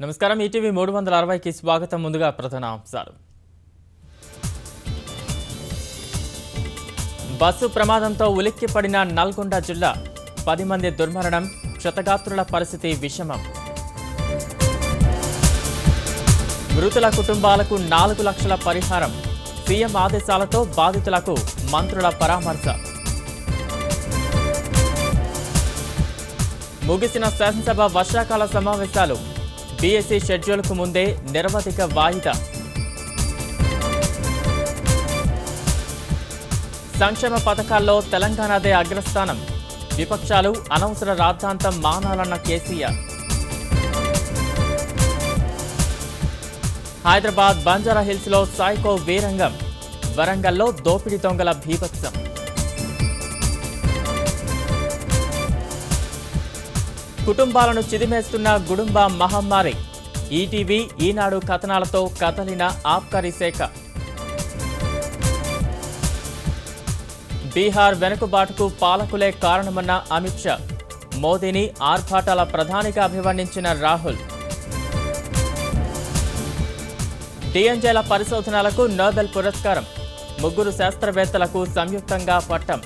నమస్కారం ఈటీవీ 360కి స్వాగతం ముందుగా ప్రధాన అంశాలు బస్సు ప్రమాదంతో ఉలిక్కిపడిన నల్గొండ జిల్లా 10 మంది దుర్మరణం క్షతగాత్రుల పరిస్థితి విషమం మృతుల కుటుంబాలకు 4 లక్షల పరిహారం సీఎం ఆదేశాలతో బాధితులకు మంత్రుల పరామర్శ ముగిసిన శాసనసభ వర్షాకాల సమావేశాలు బీఎస్సీ షెడ్యూల్కు ముందే నిరవధిక వాయిదా సంక్షేమ పథకాల్లో తెలంగాణదే అగ్రస్థానం విపక్షాలు అనవసర రాద్ధాంతం మానాలన్న కేసీఆర్ హైదరాబాద్ బంజారాహిల్స్లో సైకో వీరంగం వరంగల్లో దోపిడీ దొంగల భీభత్సం కుటుంబాలను చిదిమేస్తున్న గుడుంబ మహమ్మారి ఈటీవీ ఈనాడు కథనాలతో కదలిన ఆబ్కారీ శాఖ బీహార్ వెనుకబాటుకు పాలకులే కారణమన్న అమిత్ షా మోదీని ఆర్భాటాల ప్రధానిగా అభివర్ణించిన రాహుల్ డిఎన్జేల పరిశోధనలకు నోబెల్ పురస్కారం 3 శాస్త్రవేత్తలకు సంయుక్తంగా పట్టం